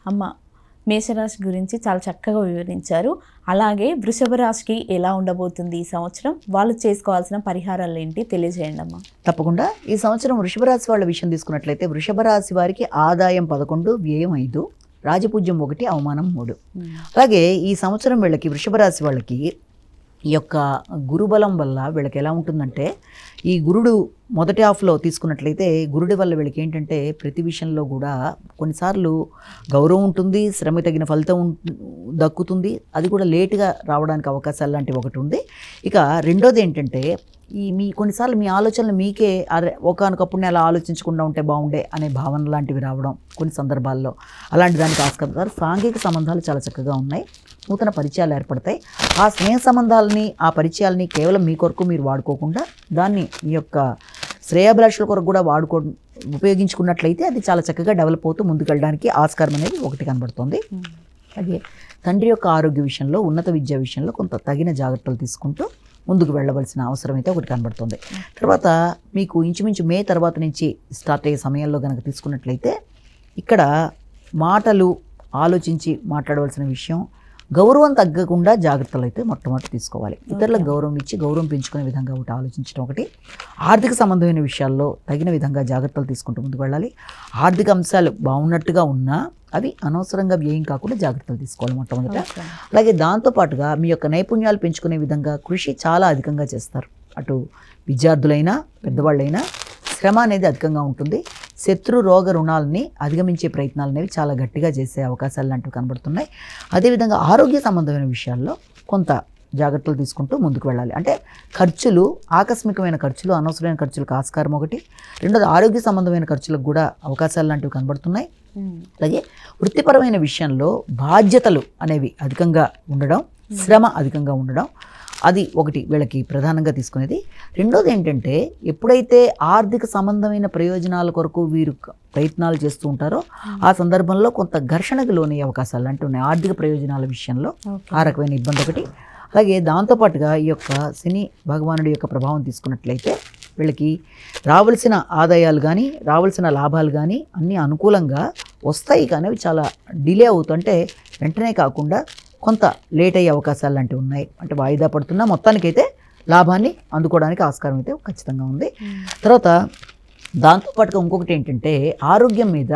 అమ్మ మేషరాశి గురించి చాలా చక్కగా వివరించారు. అలాగే వృషభ రాశికి ఎలా ఉండబోతుంది ఈ సంవత్సరం, వాళ్ళు చేసుకోవాల్సిన పరిహారాలు ఏంటి తెలియజేయండి అమ్మా. తప్పకుండా. ఈ సంవత్సరం వృషభ రాశి వాళ్ళ విషయం తీసుకున్నట్లయితే వృషభ రాశి వారికి ఆదాయం 11, వ్యయం 5, రాజపూజ్యం 1, అవమానం 3. అలాగే ఈ సంవత్సరం వీళ్ళకి వృషభ రాశి వాళ్ళకి ఈ యొక్క గురుబలం వల్ల వీళ్ళకి ఎలా ఉంటుందంటే, ఈ గురుడు మొదటి హాఫ్లో తీసుకున్నట్లయితే గురుడి వల్ల వీళ్ళకి ఏంటంటే ప్రతి విషయంలో కూడా కొన్నిసార్లు గౌరవం ఉంటుంది, శ్రమ తగిన ఫలితం దక్కుతుంది, అది కూడా లేటుగా రావడానికి అవకాశాలు లాంటివి ఒకటి ఉంది. ఇక రెండోది ఏంటంటే కొన్నిసార్లు మీ ఆలోచనలు మీకే ఒకానొకప్పుడు అలా ఆలోచించకుండా ఉంటే బాగుండే అనే భావన లాంటివి రావడం కొన్ని సందర్భాల్లో అలాంటి దానికి ఆస్కారం. సాంఘిక సంబంధాలు చాలా చక్కగా ఉన్నాయి, నూతన పరిచయాలు ఏర్పడతాయి. ఆ స్నేహ సంబంధాలని ఆ పరిచయాలని కేవలం మీ కొరకు మీరు వాడుకోకుండా దాన్ని మీ యొక్క శ్రేయాభిలాషుల కొరకు కూడా ఉపయోగించుకున్నట్లయితే అది చాలా చక్కగా డెవలప్ అవుతూ ముందుకెళ్ళడానికి ఆస్కారం అనేది ఒకటి కనబడుతుంది. అలాగే తండ్రి యొక్క ఆరోగ్య విషయంలో, ఉన్నత విద్యా విషయంలో కొంత తగిన జాగ్రత్తలు తీసుకుంటూ ముందుకు వెళ్ళవలసిన అవసరం అయితే ఒకటి కనబడుతుంది. తర్వాత మీకు ఇంచుమించు మే తర్వాత నుంచి స్టార్ట్ అయ్యే సమయంలో కనుక తీసుకున్నట్లయితే ఇక్కడ మాటలు ఆలోచించి మాట్లాడవలసిన విషయం, గౌరవం తగ్గకుండా జాగ్రత్తలు అయితే మొట్టమొదటి తీసుకోవాలి. ఇతరులకు గౌరవం ఇచ్చి గౌరవం పెంచుకునే విధంగా ఒకటి ఆలోచించడం ఒకటి. ఆర్థిక సంబంధమైన విషయాల్లో తగిన విధంగా జాగ్రత్తలు తీసుకుంటూ ముందుకు వెళ్ళాలి. ఆర్థిక అంశాలు బాగున్నట్టుగా ఉన్నా అవి అనవసరంగా వ్యయం కాకుండా జాగ్రత్తలు తీసుకోవాలి మొట్టమొదట. అలాగే దాంతోపాటుగా మీ యొక్క నైపుణ్యాలు పెంచుకునే విధంగా కృషి చాలా అధికంగా చేస్తారు. అటు విద్యార్థులైనా పెద్దవాళ్ళైనా శ్రమ అనేది అధికంగా ఉంటుంది. శత్రు రోగ రుణాలని అధిగమించే ప్రయత్నాలు అనేవి చాలా గట్టిగా చేసే అవకాశాలు లాంటివి కనబడుతున్నాయి. అదేవిధంగా ఆరోగ్య సంబంధమైన విషయాల్లో కొంత జాగ్రత్తలు తీసుకుంటూ ముందుకు వెళ్ళాలి. అంటే ఖర్చులు, ఆకస్మికమైన ఖర్చులు, అనవసరమైన ఖర్చులకు ఆస్కారం ఒకటి. రెండోది ఆరోగ్య సంబంధమైన ఖర్చులకు కూడా అవకాశాలు లాంటివి కనబడుతున్నాయి. అలాగే వృత్తిపరమైన విషయంలో బాధ్యతలు అనేవి అధికంగా ఉండడం, శ్రమ అధికంగా ఉండడం, అది ఒకటి వీళ్ళకి ప్రధానంగా తీసుకునేది. రెండోది ఏంటంటే ఎప్పుడైతే ఆర్థిక సంబంధమైన ప్రయోజనాల కొరకు వీరు ప్రయత్నాలు చేస్తూ ఉంటారో ఆ సందర్భంలో కొంత ఘర్షణకు లోనయ్యే అవకాశాలు లాంటివి ఉన్నాయి. ఆర్థిక ప్రయోజనాల విషయంలో ఆ రకమైన ఇబ్బంది ఒకటి. అలాగే దాంతోపాటుగా ఈ యొక్క శని భగవానుడి యొక్క ప్రభావం తీసుకున్నట్లయితే వీళ్ళకి రావాల్సిన ఆదాయాలు కానీ రావాల్సిన లాభాలు కానీ అన్నీ అనుకూలంగా వస్తాయి, కానీ అవి చాలా డిలే అవుతుంటే వెంటనే కాకుండా కొంత లేట్ అయ్యే అవకాశాలు లాంటివి ఉన్నాయి. అంటే వాయిదా పడుతున్నా మొత్తానికైతే లాభాన్ని అందుకోవడానికి ఆస్కారం అయితే ఖచ్చితంగా ఉంది. తర్వాత దాంతోపాటుగా ఇంకొకటి ఏంటంటే ఆరోగ్యం మీద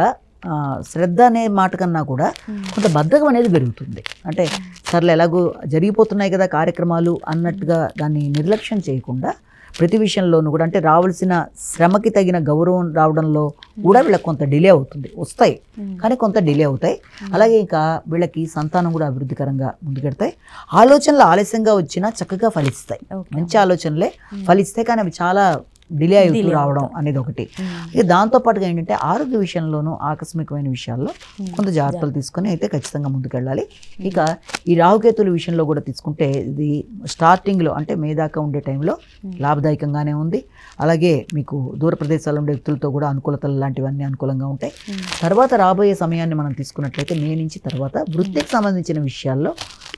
శ్రద్ధ అనే మాట కన్నా కూడా కొంత బద్ధకం అనేది పెరుగుతుంది. అంటే సర్లే ఎలాగో జరిగిపోతున్నాయి కదా కార్యక్రమాలు అన్నట్టుగా దాన్ని నిర్లక్ష్యం చేయకుండా ప్రతి విషయంలోనూ కూడా అంటే రావాల్సిన శ్రమకి తగిన గౌరవం రావడంలో కూడా వీళ్ళకి కొంత డిలే అవుతుంది. వస్తాయి కానీ కొంత డిలే అవుతాయి. అలాగే ఇంకా వీళ్ళకి సంతానం కూడా అభివృద్ధికరంగా ముందుకెడతాయి. ఆలోచనలు ఆలస్యంగా వచ్చినా చక్కగా ఫలిస్తాయి. మంచి ఆలోచనలే ఫలిస్తాయి, కానీ అవి చాలా డిలే అవుతూ రావడం అనేది ఒకటి. ఇక దాంతోపాటుగా ఏంటంటే ఆరోగ్య విషయంలోనూ ఆకస్మికమైన విషయాల్లో కొంత జాగ్రత్తలు తీసుకొని అయితే ఖచ్చితంగా ముందుకెళ్ళాలి. ఇక ఈ రాహుకేతుల విషయంలో కూడా తీసుకుంటే ఇది స్టార్టింగ్లో అంటే మే దాకా ఉండే టైంలో లాభదాయకంగానే ఉంది. అలాగే మీకు దూర ప్రదేశాల్లో ఉండే వ్యక్తులతో కూడా అనుకూలతలు లాంటివన్నీ అనుకూలంగా ఉంటాయి. తర్వాత రాబోయే సమయాన్ని మనం తీసుకున్నట్లయితే మే నుంచి తర్వాత వృత్తికి సంబంధించిన విషయాల్లో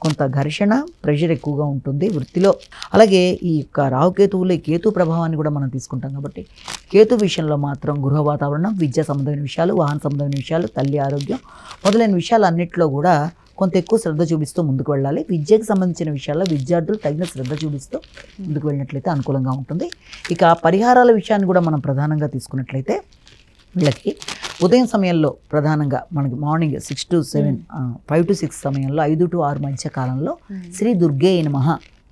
కొంత ఘర్షణ, ప్రెషర్ ఎక్కువగా ఉంటుంది వృత్తిలో. అలాగే ఈ యొక్క రాహుకేతువులో ఈ కేతు ప్రభావాన్ని కూడా మనం తీసుకుంటాం కాబట్టి కేతు విషయంలో మాత్రం గృహ వాతావరణం, విద్యా సంబంధమైన విషయాలు, వాహన సంబంధమైన విషయాలు, తల్లి ఆరోగ్యం మొదలైన విషయాలు అన్నింటిలో కూడా కొంత ఎక్కువ శ్రద్ధ చూపిస్తూ ముందుకు వెళ్ళాలి. విద్యకు సంబంధించిన విషయాల్లో విద్యార్థులు తగిన శ్రద్ధ చూపిస్తూ ముందుకు వెళ్ళినట్లయితే అనుకూలంగా ఉంటుంది. ఇక పరిహారాల విషయాన్ని కూడా మనం ప్రధానంగా తీసుకున్నట్లయితే వీళ్ళకి ఉదయం సమయంలో ప్రధానంగా మనకి మార్నింగ్ 6 to 7, 5 to 6 సమయంలో 5 to 6 మధ్య కాలంలో శ్రీ దుర్గే నమః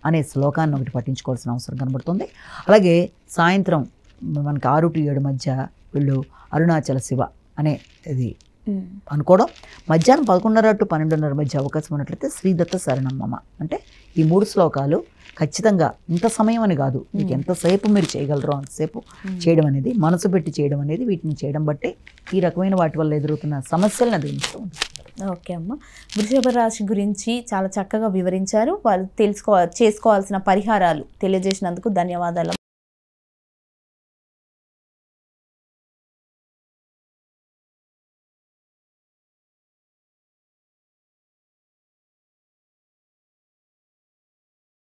అనే శ్లోకాన్ని ఒకటి పఠించుకోవాల్సిన అవసరం కనబడుతుంది. అలాగే సాయంత్రం మనకి 6 to 7 మధ్య వీళ్ళు అరుణాచల శివ అనే ఇది అనుకోవడం. మధ్యాహ్నం 11:30 to 12:30 మధ్య అవకాశం ఉన్నట్లయితే శ్రీదత్త శరణం మమ అంటే ఈ 3 శ్లోకాలు ఖచ్చితంగా ఇంత సమయం అని కాదు, మీకు ఎంతసేపు మీరు చేయగలరో అంతసేపు చేయడం అనేది, మనసు పెట్టి చేయడం అనేది, వీటిని చేయడం బట్టి ఈ రకమైన వాటి వల్ల ఎదురవుతున్న సమస్యలను అధిగమిస్తూ ఉంటుంది. ఓకే అమ్మ, వృషభ రాశి గురించి చాలా చక్కగా వివరించారు. వాళ్ళు చేసుకోవాల్సిన పరిహారాలు తెలియజేసినందుకు ధన్యవాదాలు.